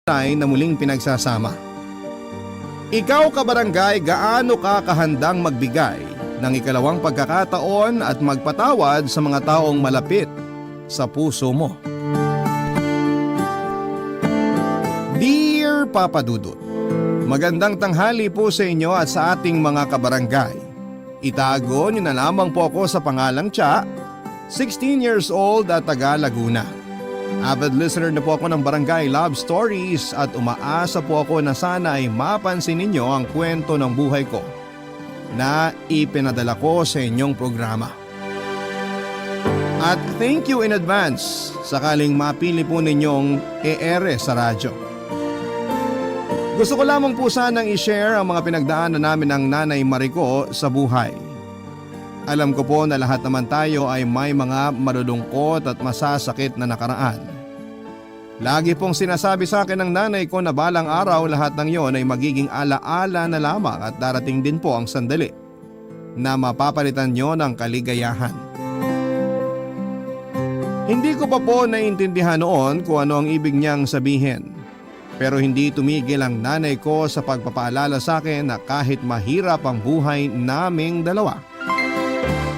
na muling pinagsasama. Ikaw kabarangay, gaano ka kahandang magbigay ng ikalawang pagkakataon at magpatawad sa mga taong malapit sa puso mo? Dear Papa Dudut, magandang tanghali po sa inyo at sa ating mga kabarangay. Itago niyo na lamang po ako sa pangalang Cha, 16 years old at taga Laguna. Avid listener na po ako ng Barangay Love Stories at umaasa po ako na sana ay mapansin ninyo ang kwento ng buhay ko na ipinadala ko sa inyong programa. At thank you in advance sakaling mapili po ninyong e-ere sa radyo. Gusto ko lamang po sanang i-share ang mga pinagdaanan namin ng Nanay Marico sa buhay. Alam ko po na lahat naman tayo ay may mga malulungkot at masasakit na nakaraan. Lagi pong sinasabi sa akin ng nanay ko na balang araw lahat ng yon ay magiging alaala na lamang at darating din po ang sandali na mapapalitan nyo ng kaligayahan. Hindi ko pa po naiintindihan noon kung ano ang ibig niyang sabihin. Pero hindi tumigil ang nanay ko sa pagpapaalala sa akin na kahit mahirap ang buhay naming dalawa,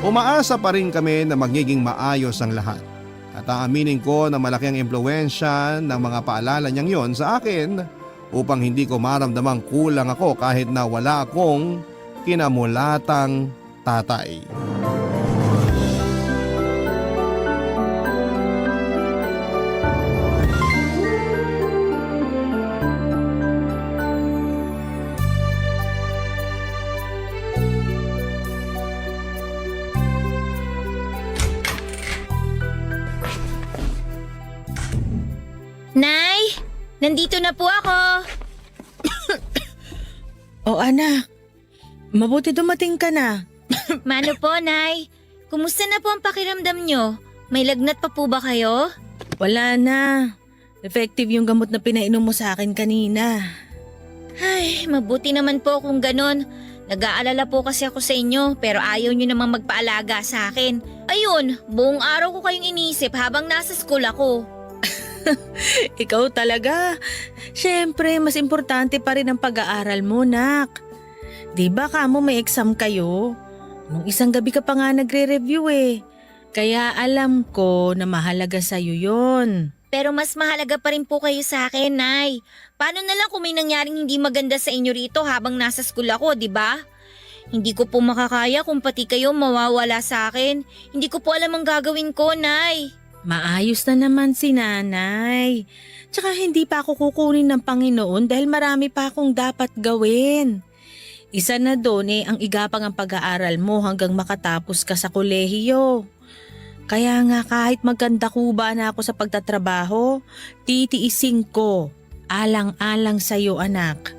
umaasa pa rin kami na magiging maayos ang lahat. At aaminin ko na malaki ang impluwensya ng mga paalala niyang yon sa akin upang hindi ko maramdamang kulang ako kahit na wala akong kinamulatang tatay. Nay, nandito na po ako. O anak, mabuti dumating ka na. Mano po, Nay? Kumusta na po ang pakiramdam nyo? May lagnat pa po ba kayo? Wala na. Effective yung gamot na pinainom mo sa akin kanina. Ay, mabuti naman po kung ganon. Nag-aalala po kasi ako sa inyo pero ayaw nyo namang magpaalaga sa akin. Ayun, buong araw ko kayong inisip habang nasa school ako. Ikaw talaga. Siyempre, mas importante pa rin ang pag-aaral mo, nak. Di ba kamo may exam kayo? Nung isang gabi ka pa nga nagre-review eh. Kaya alam ko na mahalaga sa'yo yon. Pero mas mahalaga pa rin po kayo sa akin, Nay. Paano na lang kung may nangyaring hindi maganda sa inyo rito habang nasa school ako, di ba? Hindi ko po makakaya kung pati kayo mawawala sa akin. Hindi ko po alam ang gagawin ko, Nay. Maayos na naman si nanay. Tsaka hindi pa ako kukunin ng Panginoon dahil marami pa akong dapat gawin. Isa na doon ang igapang ang pag-aaral mo hanggang makatapos ka sa kolehiyo. Kaya nga kahit maganda kuba na ako sa pagtatrabaho, titiisin ko. Alang-alang sa'yo, anak.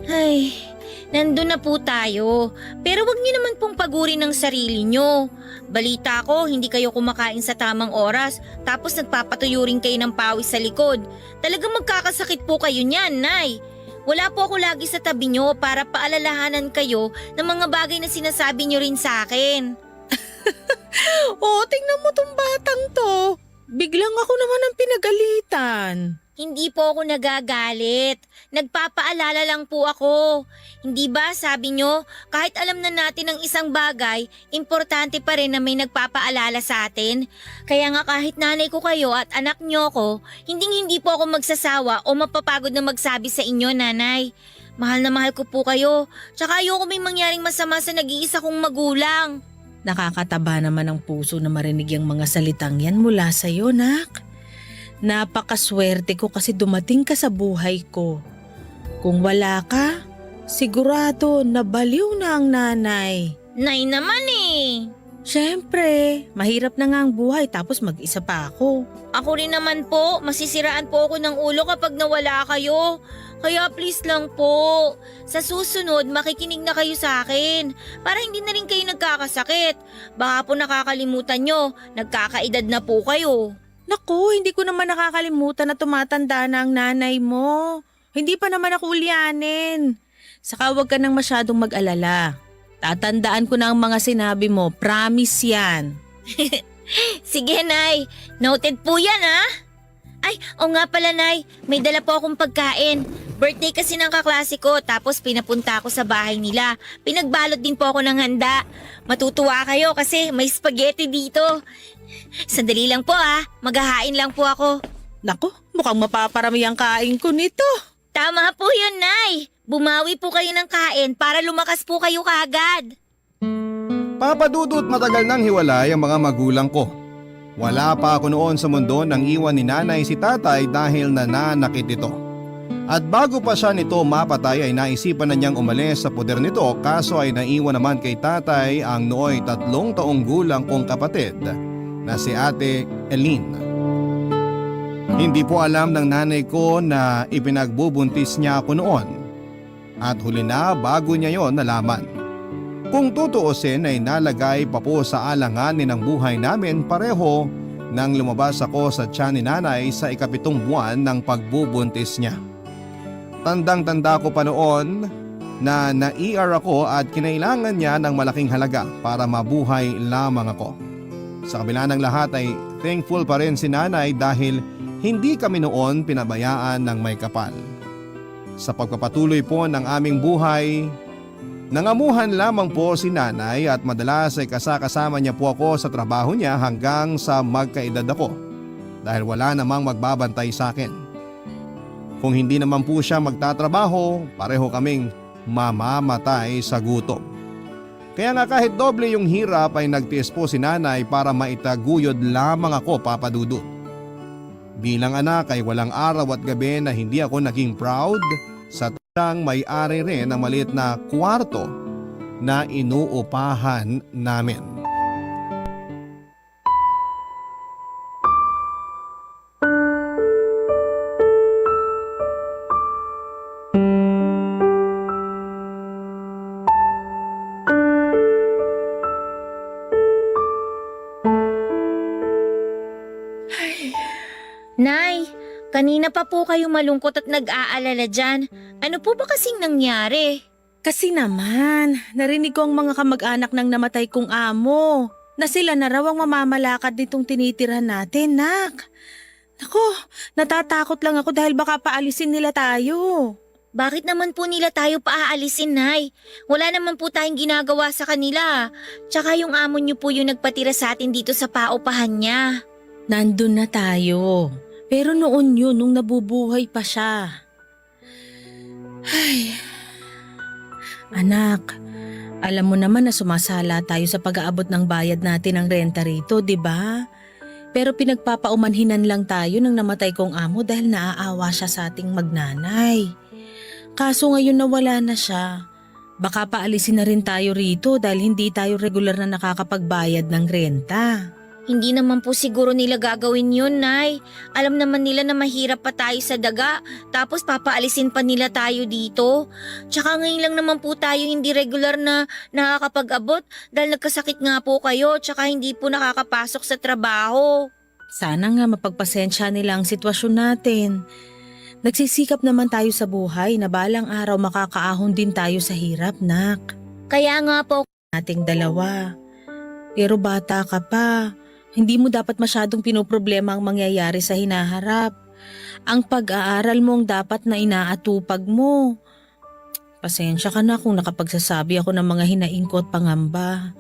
Ay, nandun na po tayo. Pero wag niyo naman pong pagurin ng sarili niyo. Balita ko, hindi kayo kumakain sa tamang oras tapos nagpapatuyo rin kayo ng pawis sa likod. Talagang magkakasakit po kayo niyan, Nay. Wala po ako lagi sa tabi niyo para paalalahanan kayo ng mga bagay na sinasabi niyo rin sa akin. Oo, tingnan mo tong batang to. Biglang ako naman ang pinagalitan. Hindi po ako nagagalit. Nagpapaalala lang po ako. Hindi ba sabi nyo, kahit alam na natin ang isang bagay, importante pa rin na may nagpapaalala sa atin? Kaya nga kahit nanay ko kayo at anak nyo ko, hindi po ako magsasawa o mapapagod na magsabi sa inyo, nanay. Mahal na mahal ko po kayo. Tsaka ayoko may mangyaring masama sa nag-iisa kong magulang. Nakakataba naman ang puso na marinig yung mga salitang yan mula sa'yo, nak. Napakaswerte ko kasi dumating ka sa buhay ko. Kung wala ka, sigurado nabaliw na ang nanay. Nay naman eh. Siyempre, mahirap na nga ang buhay tapos mag-isa pa ako. Ako rin naman po, masisiraan po ako ng ulo kapag nawala kayo. Kaya please lang po, sa susunod makikinig na kayo sa akin para hindi na rin kayo nagkakasakit. Baka po nakakalimutan nyo, nagkakaedad na po kayo. Naku, hindi ko naman nakakalimutan na tumatanda na ang nanay mo. Hindi pa naman ako ulyanin. Saka huwag ka nang masyadong mag-alala. Tatandaan ko na ang mga sinabi mo, promise yan. Sige, Nay. Noted po yan, ha? Ay, o nga pala, Nay. May dala po akong pagkain. Birthday kasi ng kaklase ko, tapos pinapunta ako sa bahay nila. Pinagbalot din po ako ng handa. Matutuwa kayo kasi may spaghetti dito. Sandali lang po maghahain lang po ako. Naku, mukhang mapaparami ang kain ko nito. Tama po yun, Nay. Bumawi po kayo ng kain para lumakas po kayo kaagad. Papa Dudut, matagal nang hiwalay ang mga magulang ko. Wala pa ako noon sa mundo nang iwan ni nanay si tatay dahil nananakit ito. At bago pa siya nito mapatay ay naisipan na niyang umalis sa poder nito, kaso ay naiwan naman kay tatay ang nooy 3 taong gulang kong kapatid na si Ate Eileen. Hindi po alam ng nanay ko na ipinagbubuntis niya ako noon. At huli na bago niya yon nalaman. Kung tutuusin ay nalagay pa po sa alanganin ng buhay namin pareho nang lumabas ako sa tiyan ni nanay sa 7 buwan ng pagbubuntis niya. Tandang-tanda ko pa noon na na-ER ako at kinailangan niya ng malaking halaga para mabuhay lamang ako. Sa kabila ng lahat ay thankful pa rin si nanay dahil hindi kami noon pinabayaan ng may kapal. Sa pagpapatuloy po ng aming buhay, nangamuhan lamang po si nanay at madalas ay kasama niya po ako sa trabaho niya hanggang sa magkaedad ako dahil wala namang magbabantay sa akin. Kung hindi naman po siya magtatrabaho, pareho kaming mamamatay sa gutom. Kaya nga kahit doble yung hirap ay nagtiis po si nanay para maitaguyod lamang ako, Papa Dudut. Bilang anak ay walang araw at gabi na hindi ako naging proud sa siyang may-ari rin ng maliit na kwarto na inuupahan namin. Nay, kanina pa po kayo malungkot at nag-aalala dyan. Ano po ba kasing nangyari? Kasi naman, narinig ko ang mga kamag-anak ng namatay kong amo na sila na raw ang mamamalakad nitong tinitirhan natin, nak. Naku, natatakot lang ako dahil baka paalisin nila tayo. Bakit naman po nila tayo paaalisin, Nay? Wala naman po tayong ginagawa sa kanila. Tsaka yung amo niyo po yung nagpatira sa atin dito sa paupahan niya. Nandun na tayo. Pero noon yun, nung nabubuhay pa siya. Ay, anak, alam mo naman na sumasala tayo sa pag-aabot ng bayad natin ng renta rito, di ba? Pero pinagpapaumanhinan lang tayo nang namatay kong amo dahil naaawa siya sa ating magnanay. Kaso ngayon na wala na siya, baka paalisin na rin tayo rito dahil hindi tayo regular na nakakapagbayad ng renta. Hindi naman po siguro nila gagawin yun, Nay. Alam naman nila na mahirap pa tayo sa daga, tapos papaalisin pa nila tayo dito. Tsaka ngayon lang naman po tayo hindi regular na nakakapag-abot dahil nagkasakit nga po kayo, tsaka hindi po nakakapasok sa trabaho. Sana nga mapagpasensya nila ang sitwasyon natin. Nagsisikap naman tayo sa buhay na balang araw makakaahon din tayo sa hirap, nak. Kaya nga po, Nating dalawa. Pero bata ka pa. Hindi mo dapat masyadong pinoproblema ang mangyayari sa hinaharap. Ang pag-aaral mo ang dapat na inaatupag mo. Pasensya ka na kung nakapagsasabi ako ng mga hinaing ko at pangamba.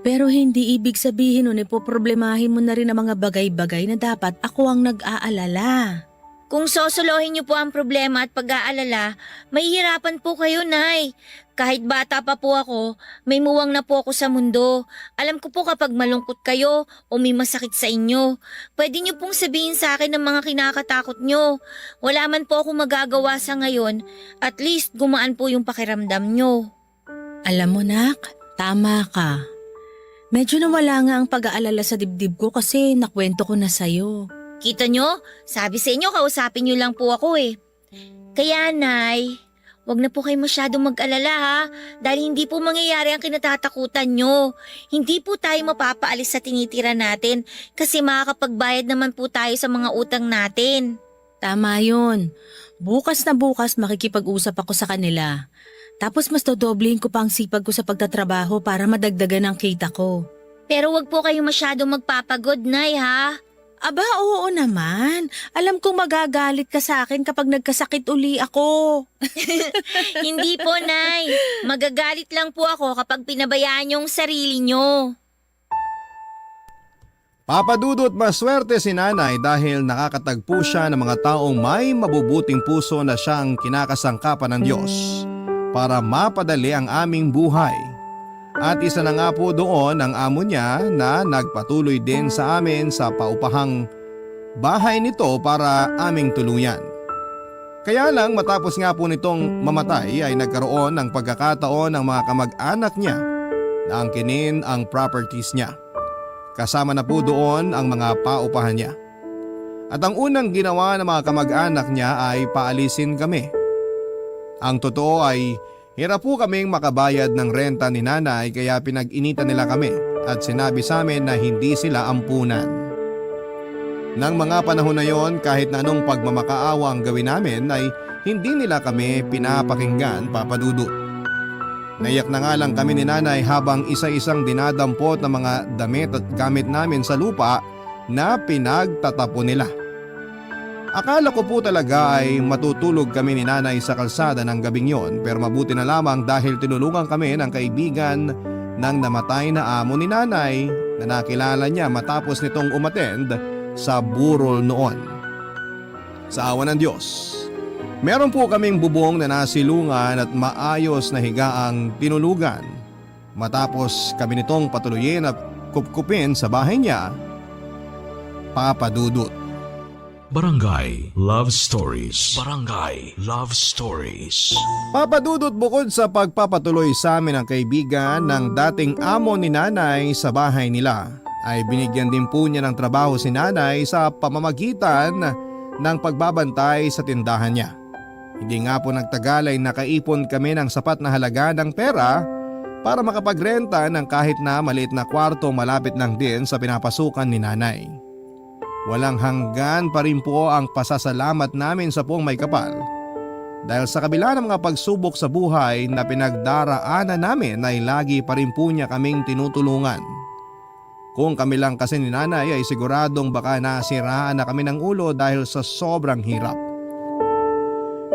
Pero hindi ibig sabihin nun ipoproblemahin mo na rin ang mga bagay-bagay na dapat ako ang nag-aalala. kung sosolohin niyo po ang problema at pag-aalala, mahihirapan po kayo, Nay. Kahit bata pa po ako, may muwang na po ako sa mundo. Alam ko po kapag malungkot kayo o may masakit sa inyo, pwede niyo pong sabihin sa akin ang mga kinakatakot niyo. Wala man po ako magagawa sa ngayon, at least gumaan po yung pakiramdam niyo. Alam mo, nak, tama ka. Medyo nawala nga ang pag-aalala sa dibdib ko kasi nakwento ko na sa'yo. Kita nyo? Sabi sa inyo, kausapin nyo lang po ako eh. Kaya, Nay, wag na po kayo masyadong mag-alala ha, dahil hindi po mangyayari ang kinatatakutan nyo. Hindi po tayo mapapaalis sa tinitira natin kasi makakapagbayad naman po tayo sa mga utang natin. Tama yun. Bukas na bukas makikipag-usap ako sa kanila. Tapos mas dodoblehin ko pa ang sipag ko sa pagtatrabaho para madagdagan ang kita ko. Pero wag po kayo masyadong magpapagod, Nay ha. Aba, oo naman. Alam kong magagalit ka sa akin kapag nagkasakit uli ako. Hindi po, Nay. Magagalit lang po ako kapag pinabayaan yung sarili nyo. Papa Dudut, maswerte si nanay dahil nakakatagpo siya ng mga taong may mabubuting puso na siyang kinakasangkapan ng Diyos para mapadali ang aming buhay. At isa na nga po doon ang amo niya na nagpatuloy din sa amin sa paupahang bahay nito para aming tuluyan. Kaya lang matapos nga po nitong mamatay ay nagkaroon ng pagkakataon ng mga kamag-anak niya na angkinin ang properties niya. Kasama na po doon ang mga paupahan niya. At ang unang ginawa ng mga kamag-anak niya ay paalisin kami. Ang totoo ay hirap po kaming makabayad ng renta ni nanay kaya pinag-initan nila kami at sinabi sa amin na hindi sila ampunan. Nang mga panahon na yon, kahit na anong pagmamakaawa ang gawin namin ay hindi nila kami pinapakinggan, Papa Dudut. Naiyak na nga lang kami ni nanay habang isa-isang dinadampot ng mga damit at gamit namin sa lupa na pinagtatapon nila. Akala ko po talaga ay matutulog kami ni nanay sa kalsada ng gabing yon, pero mabuti na lamang dahil tinulungan kami ng kaibigan ng namatay na amo ni nanay na nakilala niya matapos nitong umattend sa burol noon. Sa awa ng Diyos, meron po kaming bubong na nasilungan at maayos na higaang tinulugan. Matapos kami nitong patuluyin at kupkupin sa bahay niya, Papa Dudut. Barangay Love Stories. Barangay Love Stories. Papa Dudut, bukod sa pagpapatuloy sa amin ng kaibigan ng dating amo ni nanay sa bahay nila, ay binigyan din po niya ng trabaho si nanay sa pamamagitan ng pagbabantay sa tindahan niya. Hindi nga po nagtagal ay nakaipon kami ng sapat na halaga ng pera para makapagrenta ng kahit na maliit na kwarto malapit lang din sa pinapasukan ni nanay. Walang hanggan pa rin po ang pasasalamat namin sa Poong May Kapal dahil sa kabila ng mga pagsubok sa buhay na pinagdaraanan namin ay lagi pa rin po niya kaming tinutulungan. Kung kami lang kasi ni nanay ay siguradong baka nasiraan na kami ng ulo dahil sa sobrang hirap.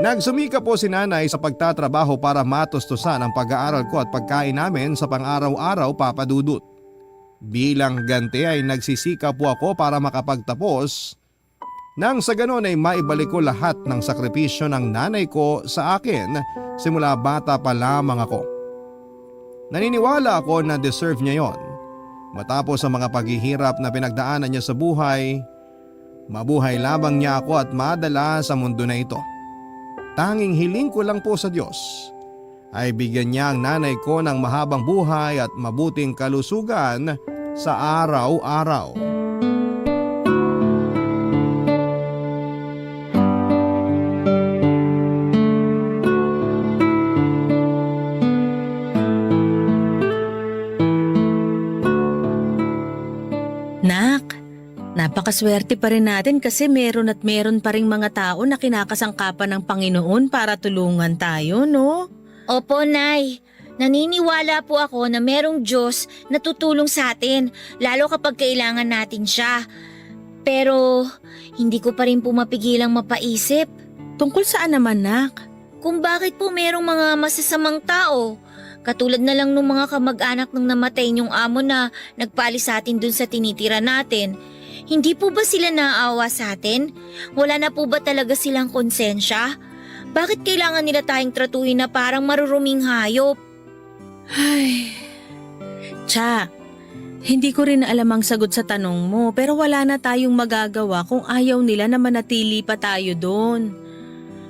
Nagsumika po si nanay sa pagtatrabaho para matustusan ang pag-aaral ko at pagkain namin sa pang-araw-araw, Papa Dudut. Bilang ganti ay nagsisika po ako para makapagtapos nang sa ganon ay maibalik ko lahat ng sakripisyo ng nanay ko sa akin simula bata pa lamang ako. Naniniwala ako na deserve niya yon. Matapos ang mga paghihirap na pinagdaanan niya sa buhay, mabuhay lamang niya ako at madala sa mundo na ito. Tanging hiling ko lang po sa Diyos ay bigyan niya ang nanay ko ng mahabang buhay at mabuting kalusugan sa araw-araw. Nak, napakaswerte pa rin natin kasi meron pa ring mga tao na kinakasangkapan ng Panginoon para tulungan tayo, no? Opo, Nay. Naniniwala po ako na merong Diyos na tutulong sa atin, lalo kapag kailangan natin siya. Pero hindi ko pa rin po mapigilang mapaisip Tungkol saan naman, Nak? kung bakit po merong mga masasamang tao. Katulad na lang ng mga kamag-anak ng namatay niyong amo na nagpaalis sa atin dun sa tinitira natin. Hindi po ba sila naaawa sa atin? Wala na po ba talaga silang konsensya? Bakit kailangan nila tayong tratuhin na parang maruruming hayop? Ay, Cha, hindi ko rin alam ang sagot sa tanong mo pero wala na tayong magagawa kung ayaw nila na manatili pa tayo doon.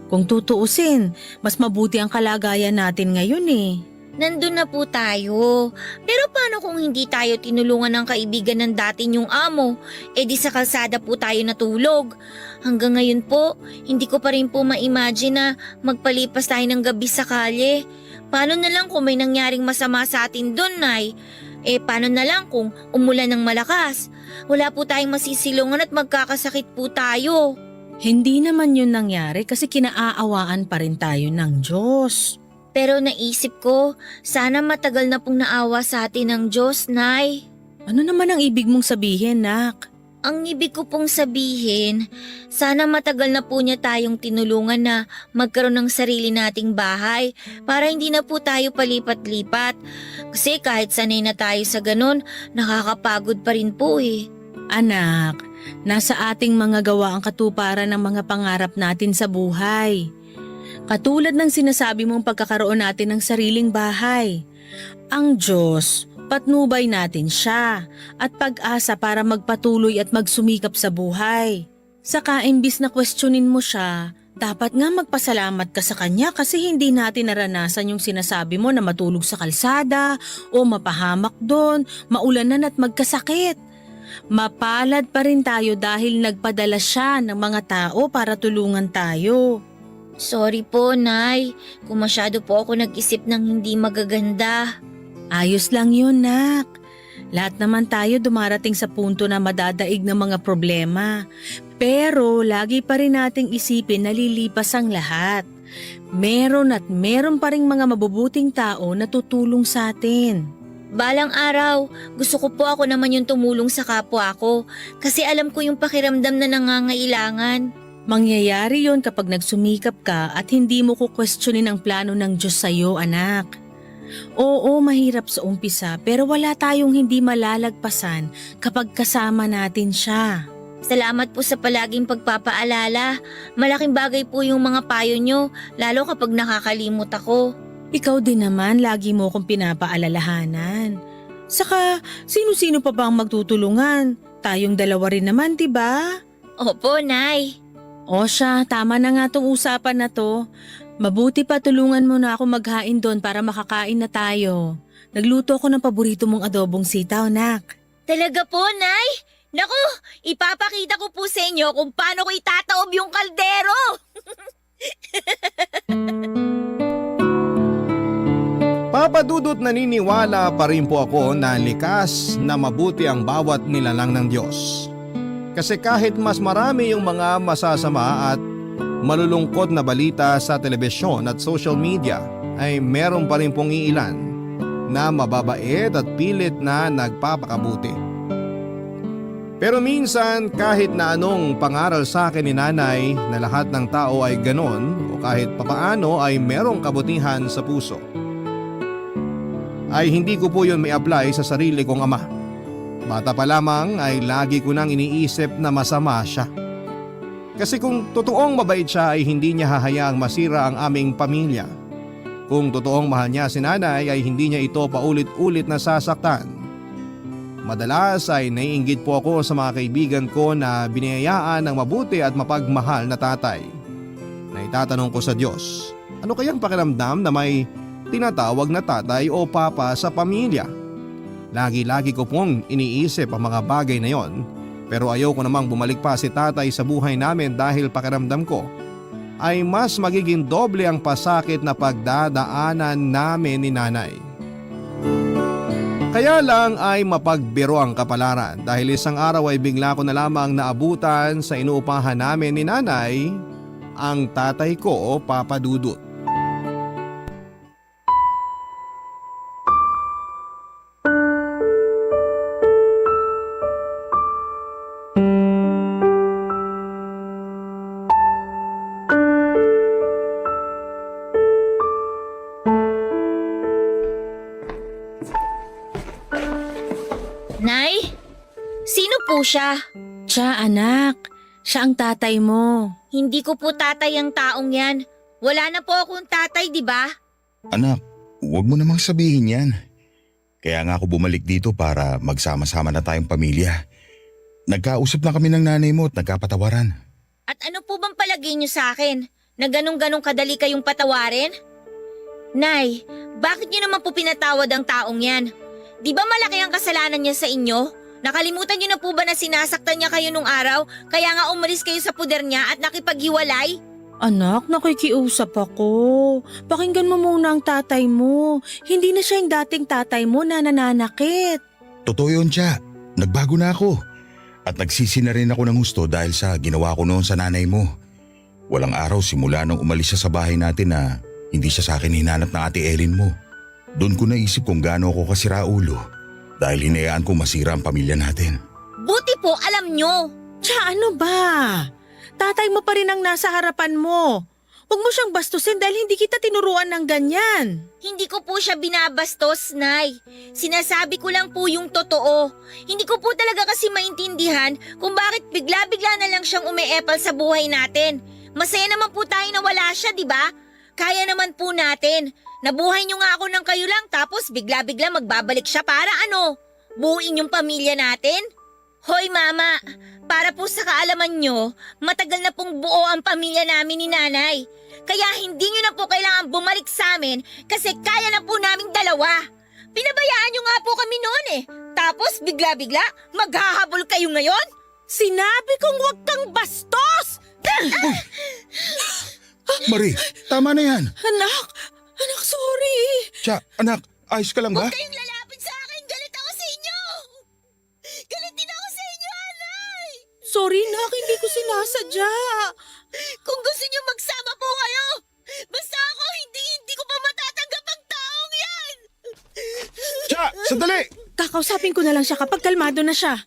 Kung tutuusin, mas mabuti ang kalagayan natin ngayon eh. Nandun na po tayo. Pero paano kung hindi tayo tinulungan ng kaibigan ng dati niyong amo? E di sa kalsada po tayo natulog. Hanggang ngayon po, hindi ko pa rin po ma-imagine na magpalipas tayo ng gabi sa kalye. Paano na lang kung may nangyaring masama sa atin doon, Nay? Eh paano na lang kung umulan ng malakas? Wala po tayong masisilungan at magkakasakit po tayo. Hindi naman yun nangyari kasi kinaaawaan pa rin tayo ng Diyos. Pero naisip ko, sana matagal na pong naawa sa atin ng Diyos, Nay. Ano naman ang ibig mong sabihin, Nak? Ang ibig ko pong sabihin, sana matagal na po niya tayong tinulungan na magkaroon ng sarili nating bahay para hindi na po tayo palipat-lipat. Kasi kahit sanay na tayo sa ganun, nakakapagod pa rin po eh. Anak, nasa ating mga gawa ang katuparan ng mga pangarap natin sa buhay. Katulad ng sinasabi mong pagkakaroon natin ng sariling bahay. Ang Diyos, patnubay natin siya at pag-asa para magpatuloy at magsumikap sa buhay. Saka imbis na questionin mo siya, dapat nga magpasalamat ka sa kanya kasi hindi natin naranasan yung sinasabi mo na matulog sa kalsada o mapahamak doon, maulanan at magkasakit. Mapalad pa rin tayo dahil nagpadala siya ng mga tao para tulungan tayo. Sorry po, Nay, kung masyado po ako nag-isip ng hindi magaganda. Ayos lang yun, nak. Lahat naman tayo dumarating sa punto na madadaig ng mga problema. Pero lagi pa rin nating isipin na lilipas ang lahat. Meron at meron pa ring mga mabubuting tao na tutulong sa atin. Balang araw, gusto ko po ako naman yung tumulong sa kapwa ko kasi alam ko yung pakiramdam na nangangailangan. Mangyayari yon kapag nagsumikap ka at hindi mo kukwestiyonin ang plano ng Diyos sa'yo, anak. Oo, mahirap sa umpisa pero wala tayong hindi malalagpasan kapag kasama natin siya. Salamat po sa palaging pagpapaalala. Malaking bagay po yung mga payo nyo, lalo kapag nakakalimot ako. Ikaw din naman, lagi mo akong pinapaalalahanan. Saka, sino-sino pa ba ang magtutulungan? Tayong dalawa rin naman, diba? Opo, Nay. O siya, tama na nga tong usapan na to. Mabuti pa tulungan mo na ako maghain doon para makakain na tayo. Nagluto ako ng paborito mong adobong sitaw, nak. Talaga po, Nay? Naku, ipapakita ko po sa inyo kung paano ko itataob yung kaldero. Papadudot naniniwala pa rin po ako na likas na mabuti ang bawat nilalang ng Diyos. Kasi kahit mas marami yung mga masasama at malulungkot na balita sa telebisyon at social media, ay meron pa rin pong iilan na mababait at pilit na nagpapakabuti. Pero minsan kahit na anong pangaral sa akin ni nanay na lahat ng tao ay ganon o kahit papaano ay merong kabutihan sa puso, ay hindi ko po yun may apply sa sarili kong ama. Bata pa lamang ay lagi ko nang iniisip na masama siya. Kasi kung totoong mabait siya ay hindi niya hahayaang masira ang aming pamilya. Kung totoong mahal niya si nanay ay hindi niya ito paulit-ulit na sasaktan. Madalas ay naiinggit po ako sa mga kaibigan ko na biniyayaan ng mabuti at mapagmahal na tatay. Naitatanong ko sa Diyos, ano kayang pakiramdam na may tinatawag na tatay o papa sa pamilya? Lagi-lagi ko pong iniisip ang mga bagay na yon, pero ayaw ko namang bumalik pa si tatay sa buhay namin dahil pakiramdam ko ay mas magiging doble ang pasakit na pagdadaanan namin ni nanay. Kaya lang ay mapagbiro ang kapalaran dahil isang araw ay bigla ko na lamang naabutan sa inuupahan namin ni nanay ang tatay ko, Papa Dudut. Nay? Sino po siya? Siya, anak. Siya ang tatay mo. Hindi ko po tatay ang taong yan. Wala na po akong tatay, di ba? Anak, huwag mo namang sabihin yan. Kaya nga ako bumalik dito para magsama-sama na tayong pamilya. Nagkausap na kami ng nanay mo at nagkapatawaran. At ano po bang palagay niyo sa akin? Na ganong-ganong kadali kayong patawarin? Nay, bakit niyo naman po pinatawad ang taong yan? Di ba malaki ang kasalanan niya sa inyo? Nakalimutan niyo na po ba na sinasaktan niya kayo nung araw kaya nga umalis kayo sa puder niya at nakipaghiwalay? Anak, nakikiusap ako. Pakinggan mo muna ang tatay mo. Hindi na siya yung dating tatay mo na nananakit. Totoo yun, Tia. Nagbago na ako. At nagsisi na rin ako ng gusto dahil sa ginawa ko noon sa nanay mo. Walang araw simula nung umalis siya sa bahay natin na hindi siya sa akin hinanap ng ate Ellen mo. Doon ko naisip kung gaano ako kasira ulo dahil hinayaan ko masira ang pamilya natin. Buti po alam nyo. Tsaka ano ba? Tatay mo pa rin ang nasa harapan mo. Huwag mo siyang bastusin dahil hindi kita tinuruan ng ganyan. Hindi ko po siya binabastos, Nay. Sinasabi ko lang po yung totoo. Hindi ko po talaga kasi maintindihan kung bakit bigla-bigla na lang siyang umeepal sa buhay natin. Masaya naman po tayo na wala siya, di ba? Kaya naman po natin. Nabuhay niyo nga ako ng kayo lang tapos bigla-bigla magbabalik siya para ano? Buuin yung pamilya natin? Hoy Mama, para po sa kaalaman nyo, matagal na pong buo ang pamilya namin ni Nanay. Kaya hindi nyo na po kailangan bumalik sa amin kasi kaya na po naming dalawa. Pinabayaan nyo nga po kami noon eh. Tapos bigla-bigla, maghahabol kayo ngayon? Sinabi kong huwag kang bastos! Marie, tama na yan. Anak, sorry. Tsa, anak, ayos ka lang ba? Huwag kayong lalapit sa akin, galit ako sa inyo! Galit din ako sa inyo, Anay! Sorry, Nak, hindi ko sinasadya. Kung gusto niyo magsama po kayo, basta ako hindi ko pa matatanggap ang taong yan! Tsa, sandali! Kakausapin ko na lang siya kapag kalmado na siya.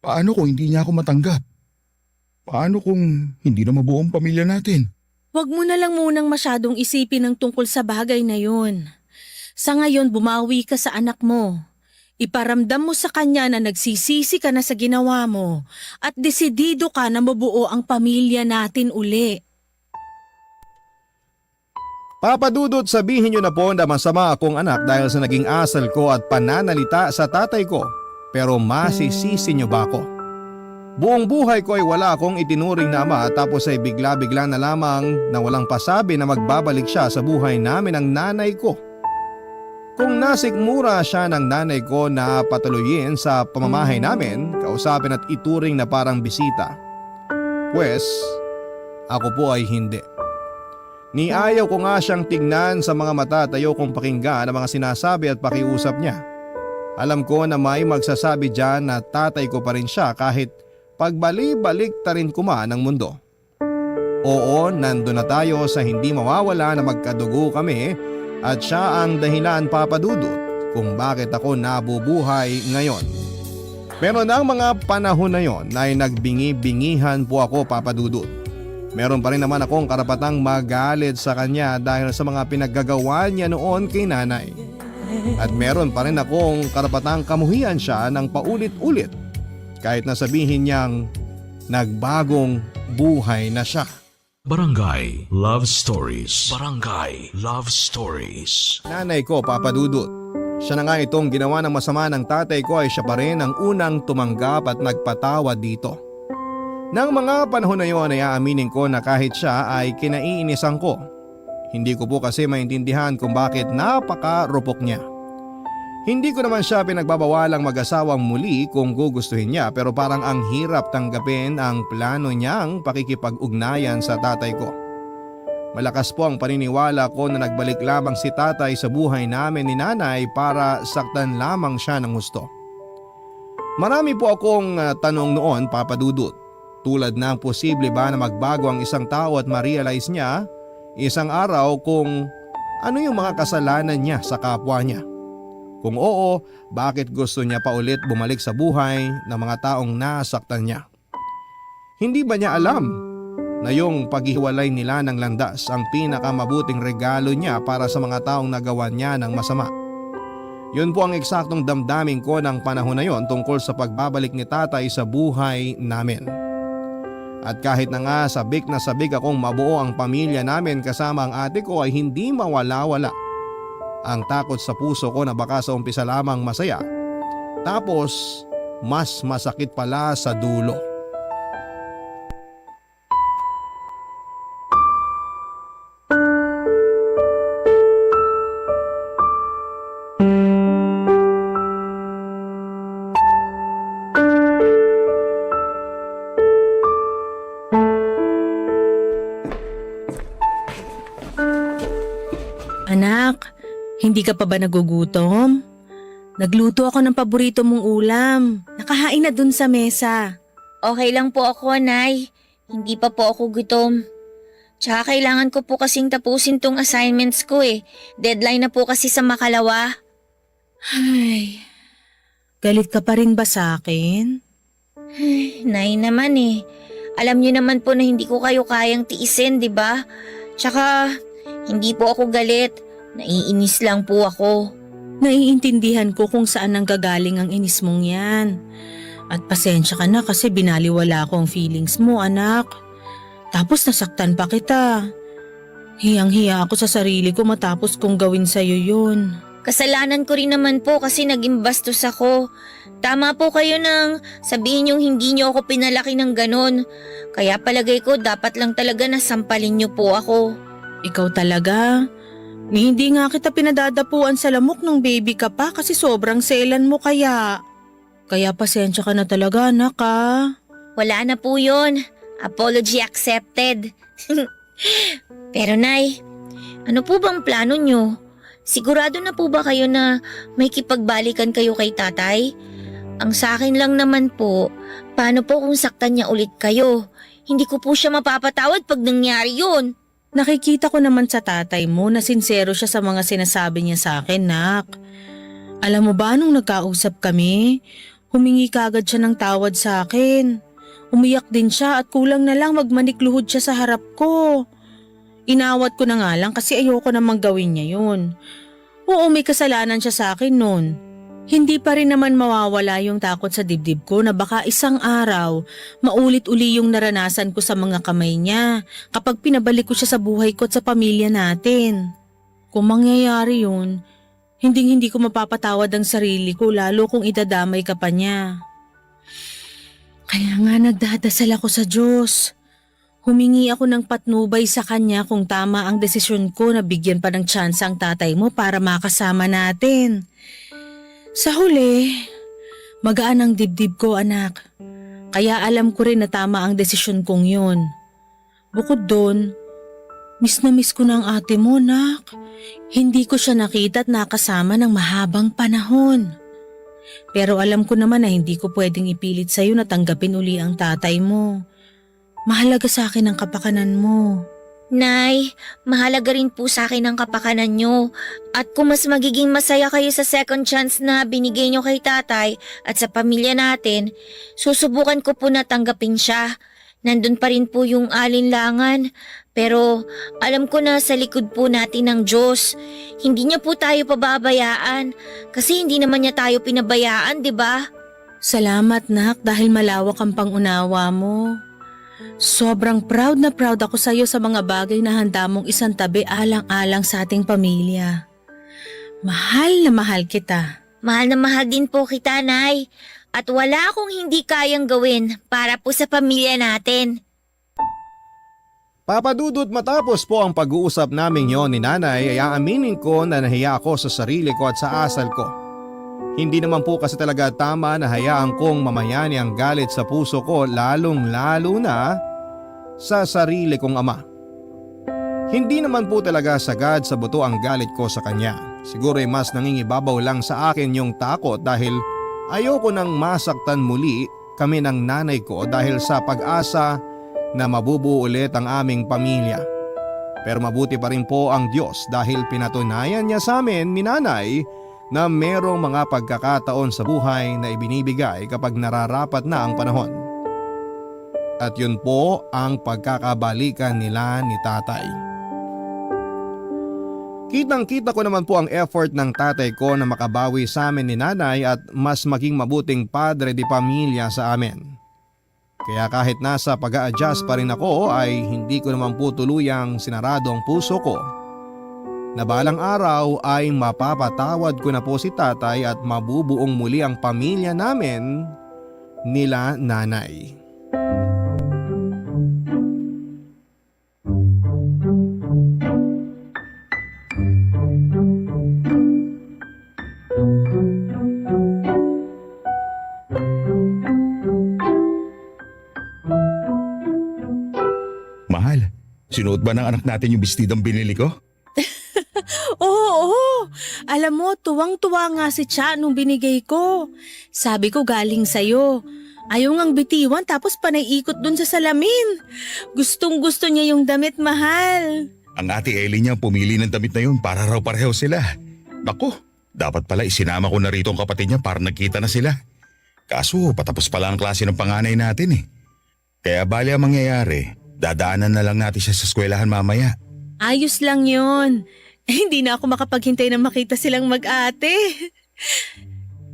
Paano kung hindi niya ako matanggap? Paano kung hindi na mabuo ang pamilya natin? Huwag mo na lang munang masyadong isipin ang tungkol sa bagay na yun. Sa ngayon, bumawi ka sa anak mo. Iparamdam mo sa kanya na nagsisisi ka na sa ginawa mo at desidido ka na mabuo ang pamilya natin uli. Papa Dudut, sabihin niyo na po na masama akong anak dahil sa naging asal ko at pananalita sa tatay ko. Pero masisisi niyo ba ako? Buong buhay ko ay wala akong itinuring na ama tapos ay bigla-bigla na lamang na walang pasabi na magbabalik siya sa buhay namin ang nanay ko. Kung nasikmura siya ng nanay ko na patuloyin sa pamamahay namin, kausapin at ituring na parang bisita, pues ako po ay hindi. Ni ayaw ko nga siyang tignan sa mga mata at ayaw kong pakinggan ang mga sinasabi at pakiusap niya. Alam ko na may magsasabi dyan na tatay ko pa rin siya kahit pagbali-balik ta rin kuman ang mundo. Oo, nando na tayo sa hindi mawawala na magkadugo kami at siya ang dahilan, Papa Dudut, kung bakit ako nabubuhay ngayon. Pero ng mga panahon na yon ay nagbingi-bingihan po ako, Papa Dudut. Meron pa rin naman akong karapatang magalit sa kanya dahil sa mga pinaggagawa niya noon kay nanay. At meron pa rin akong karapatang kamuhian siya ng paulit-ulit kahit na sabihin niyang nagbagong buhay na siya. Barangay Love Stories. Barangay Love Stories. Nanay ko, Papa Dudut. Siya na nga itong ginawa ng masama ng tatay ko ay siya pa rin ang unang tumanggap at nagpatawad dito. Nang mga panahon na yon ay aaminin ko na kahit siya ay kinaiinisan ko. Hindi ko po kasi maintindihan kung bakit napaka-rupok niya. Hindi ko naman siya pinagbabawalang mag-asawang muli kung gugustuhin niya pero parang ang hirap tanggapin ang plano niyang pakikipag-ugnayan sa tatay ko. Malakas po ang paniniwala ko na nagbalik lamang si tatay sa buhay namin ni nanay para saktan lamang siya ng gusto. Marami po akong tanong noon, Papa Dudut. Tulad ng posible ba na magbago ang isang tao at ma-realize niya isang araw kung ano yung mga kasalanan niya sa kapwa niya. Kung oo, bakit gusto niya pa ulit bumalik sa buhay ng mga taong nasaktan niya? Hindi ba niya alam na yung paghiwalay nila ng landas ang pinakamabuting regalo niya para sa mga taong nagawa niya ng masama? Yun po ang eksaktong damdamin ko ng panahon na yon tungkol sa pagbabalik ni tatay sa buhay namin. At kahit na nga sabik na sabik akong mabuo ang pamilya namin kasama ang ate ko ay hindi mawala-wala ang takot sa puso ko na baka sa umpisa lamang masaya, tapos mas masakit pala sa dulo. Anak, hindi ka pa ba nagugutom? Nagluto ako ng paborito mong ulam. Nakahain na dun sa mesa. Okay lang po ako, Nay. Hindi pa po ako gutom. Tsaka kailangan ko po kasing tapusin tong assignments ko eh. Deadline na po kasi sa makalawa. Ay, Galit ka pa rin ba sa akin? Nay naman eh. Alam niyo naman po na hindi ko kayo kayang tiisin, di ba? Tsaka, hindi po ako galit. Naiinis lang po ako. Naiintindihan ko kung saan nanggagaling ang inis mong yan. At pasensya ka na kasi binaliwala ko ang feelings mo, anak. Tapos nasaktan pa kita. Hiyang-hiya ako sa sarili ko matapos kong gawin sa'yo yun. Kasalanan ko rin naman po kasi naging bastos ako. Tama po kayo nang sabihin yung hindi niyo ako pinalaki ng ganon. Kaya palagay ko dapat lang talaga na sampalin niyo po ako. Ikaw talaga? Hindi nga kita pinadadapuan sa lamok ng baby ka pa kasi sobrang selan mo kaya. Kaya pasensya ka na talaga, anak, ha? Wala na po yun. Apology accepted. Pero Nay, ano po bang plano niyo? Sigurado na po ba kayo na may kipagbalikan kayo kay tatay? Ang sa akin lang naman po, paano po kung saktan niya ulit kayo? Hindi ko po siya mapapatawad pag nangyari yun. Nakikita ko naman sa tatay mo na sincero siya sa mga sinasabi niya sa akin, nak. Alam mo ba nung nagkausap kami, humingi kagad siya ng tawad sa akin. Umiyak din siya at kulang na lang magmanikluhod siya sa harap ko. Inawat ko na nga lang kasi ayoko namang gawin niya yun. Oo, may kasalanan siya sa akin nun. Hindi pa rin naman mawawala yung takot sa dibdib ko na baka isang araw maulit-uli yung naranasan ko sa mga kamay niya kapag pinabalik ko siya sa buhay ko at sa pamilya natin. Kung mangyayari yun, hindi ko mapapatawad ang sarili ko lalo kung idadamay ka pa niya. Kaya nga nagdadasal ako sa Diyos. Humingi ako ng patnubay sa kanya kung tama ang desisyon ko na bigyan pa ng tsansa ang tatay mo para makasama natin. Sa huli, magaan ang dibdib ko, anak. Kaya alam ko rin na tama ang desisyon kong yun. Bukod doon, miss na miss ko ng ate mo, nak. Hindi ko siya nakita at nakasama ng mahabang panahon. Pero alam ko naman na hindi ko pwedeng ipilit sa'yo na tanggapin uli ang tatay mo. Mahalaga sa akin ang kapakanan mo. Nay, mahalaga rin po sa akin ang kapakanan nyo. At kung mas magiging masaya kayo sa second chance na binigay nyo kay tatay at sa pamilya natin, susubukan ko po na tanggapin siya. Nandun pa rin po yung alinlangan. Pero alam ko na sa likod po natin ng Diyos. Hindi niya po tayo pababayaan. Kasi hindi naman niya tayo pinabayaan, di ba? Salamat, nak, dahil malawak ang pangunawa mo. Sobrang proud na proud ako sa iyo sa mga bagay na handa mong isang tabi alang-alang sa ating pamilya. Mahal na mahal kita. Mahal na mahal din po kita, Nay. At wala akong hindi kayang gawin para po sa pamilya natin. Papadudot matapos po ang pag-uusap namin yon ni nanay ay aaminin ko na nahiya ako sa sarili ko at sa asal ko. Hindi naman po kasi talaga tama na hayaan kong mamayani ang galit sa puso ko lalong-lalo na sa sarili kong ama. Hindi naman po talaga sagad sa buto ang galit ko sa kanya. Siguro ay mas nangingibabaw lang sa akin yung takot dahil ayoko nang masaktan muli kami ng nanay ko dahil sa pag-asa na mabubuo ulit ang aming pamilya. Pero mabuti pa rin po ang Diyos dahil pinatunayan niya sa amin ni nanay na merong mga pagkakataon sa buhay na ibinibigay kapag nararapat na ang panahon. At yun po ang pagkakabalikan nila ni tatay. Kitang-kita ko naman po ang effort ng tatay ko na makabawi sa amin ni nanay at mas maging mabuting padre di pamilya sa amin. Kaya kahit nasa pag-a-adjust pa rin ako ay hindi ko naman po tuluyang sinarado ang puso ko na balang araw ay mapapatawad ko na po si tatay at mabubuong muli ang pamilya namin nila nanay. Mahal, sinuot ba ng anak natin yung bestidong binili ko? Oo. Alam mo, tuwang-tuwa nga si Cha nung binigay ko. Sabi ko galing sa'yo. Ayaw ngang bitiwan tapos panay-ikot dun sa salamin. Gustong-gusto niya yung damit, mahal. Ang ate Ellie niya pumili ng damit na yun para raw pareho sila. Naku, Dapat pala isinama ko na rito ang kapatid niya para nagkita na sila. Kaso patapos pala ang klase ng panganay natin eh. Kaya bali ang mangyayari, dadaanan na lang natin siya sa eskwelahan mamaya. Ayos lang yun. Hindi na ako makapaghintay na makita silang mag-ate.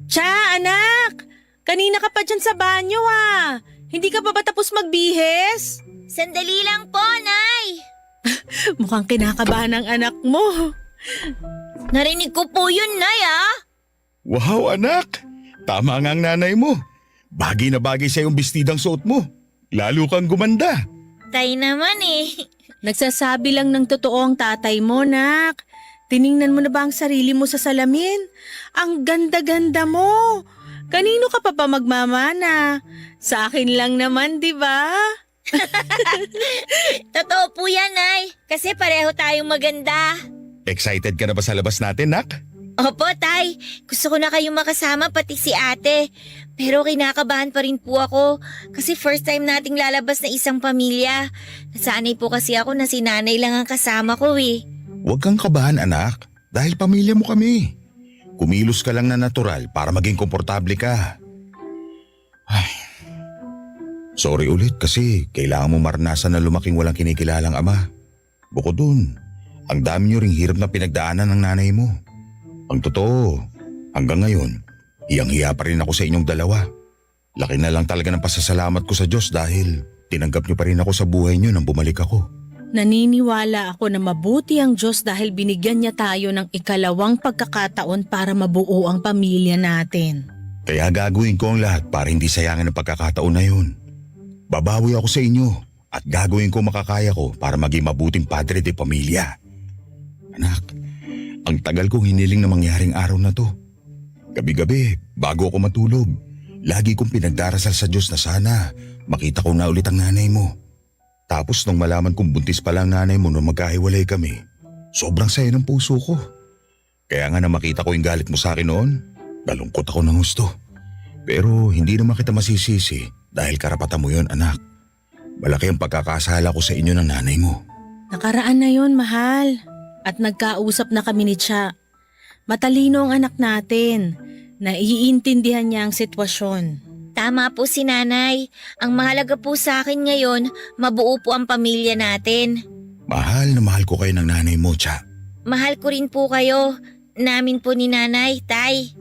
Cha, anak! Kanina ka pa dyan sa banyo ah. Hindi ka pa ba tapos magbihis? Sandali lang po, Nay. Mukhang kinakabahan ang anak mo. Narinig ko po yun, Nay, ah. Wow anak! Tama nga ang nanay mo. Bagay na bagay sa yung bestidang suot mo. Lalo kang gumanda. Tay naman eh. Nagsasabi lang ng totoo ang tatay mo, nak. Tiningnan mo na ba ang sarili mo sa salamin? Ang ganda-ganda mo. Kanino ka pa magmamana? Sa akin lang naman, di ba? Totoo po yan, Nay. Kasi pareho tayong maganda. Excited ka na ba sa labas natin, nak? Opo, Tay. Gusto ko na kayong makasama pati si ate. Pero kinakabahan pa rin po ako kasi first time nating lalabas na isang pamilya. Nasanay po kasi ako na si nanay lang ang kasama ko eh. Huwag kang kabahan anak, dahil pamilya mo kami. Kumilos ka lang na natural para maging komportable ka. Ay. Sorry ulit kasi kailangan mo maranasan na lumaking walang kinikilalang ama. Bukod dun, ang dami niyo ring hirap na pinagdaanan ng nanay mo. Ang totoo, hanggang ngayon, hiyang-hiya pa rin ako sa inyong dalawa. Laki na lang talaga ng pasasalamat ko sa Diyos dahil tinanggap niyo pa rin ako sa buhay niyo nang bumalik ako. Naniniwala ako na mabuti ang Diyos dahil binigyan niya tayo ng ikalawang pagkakataon para mabuo ang pamilya natin. Kaya gagawin ko ang lahat para hindi sayangin ang pagkakataon na yun. Babawi ako sa inyo at gagawin ko makakaya ko para maging mabuting padre de pamilya. Anak, ang tagal kong hiniling na mangyaring araw na to. Gabi-gabi, bago ako matulog, lagi kong pinagdarasal sa Diyos na sana makita ko na ulit ang nanay mo. Tapos nung malaman kong buntis pala ang nanay mo nung magkahiwalay kami, sobrang saya ng puso ko. Kaya nga na makita ko yung galit mo sa akin noon, nalungkot ako ng gusto. Pero hindi naman kita masisisi dahil karapatan mo yun anak. Malaki ang pagkakasala ko sa inyo ng nanay mo. Nakaraan na yun, mahal. At nagkausap na kami ni Cha. Matalino ang anak natin. Naiintindihan niya ang sitwasyon. Tama po si nanay. Ang mahalaga po sa akin ngayon, mabuo po ang pamilya natin. Mahal na mahal ko kayo ng nanay mo, Cha. Mahal ko rin po kayo. Namin po ni nanay, Tay.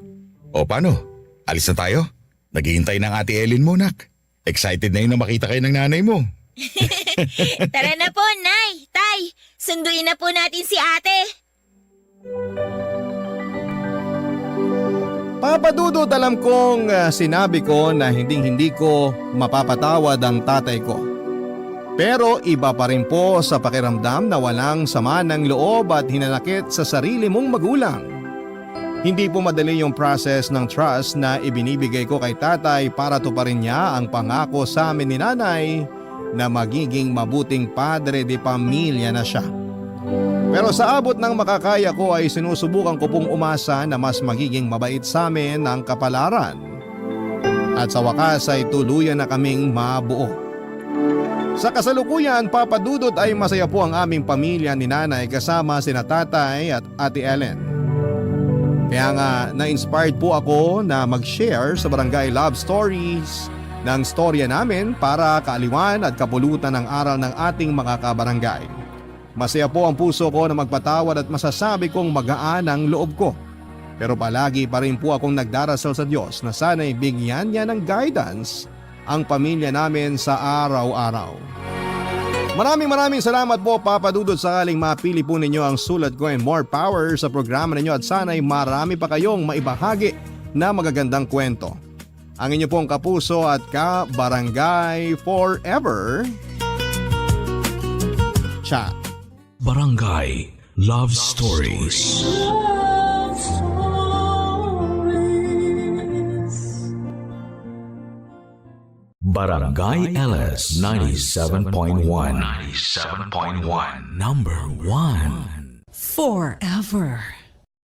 O paano? Alis na tayo? Naghihintay ng ate Ellen mo, nak. Excited na yun na makita kayo ng nanay mo. Tara na po, Nay, Tay. Sunduin na po natin si ate. Papa Dudut, alam kong sinabi ko na hindi ko mapapatawad ang tatay ko. Pero iba pa rin po sa pakiramdam na walang sama ng loob at hinanakit sa sarili mong magulang. Hindi po madali yung process ng trust na ibinibigay ko kay tatay para tuparin niya ang pangako sa amin ni nanay na magiging mabuting padre de pamilya na siya. Pero sa abot ng makakaya ko ay sinusubukan ko pong umasa na mas magiging mabait sa amin ang kapalaran. At sa wakas ay tuluyan na kaming mabuo. Sa kasalukuyan, Papa Dudut, ay masaya po ang aming pamilya ni nanay kasama sina tatay at ate Ellen. Kaya nga na-inspired po ako na mag-share sa Barangay Love Stories ng storya namin para kaaliwan at kapulutan ng aral ng ating mga kabarangay. Masaya po ang puso ko na magpatawad at masasabi kong magaan ang loob ko. Pero palagi pa rin po akong nagdarasal sa Diyos na sana'y bigyan niya ng guidance ang pamilya namin sa araw-araw. Maraming salamat po Papa Dudut, sakaling mapili po ninyo ang sulat ko and more power sa programa ninyo at sana'y marami pa kayong maibahagi na magagandang kwento. Ang inyo pong kapuso at ka-barangay forever, Cha. Barangay Love Stories. Barangay LS 97.1. 97.1. Number 1. Forever.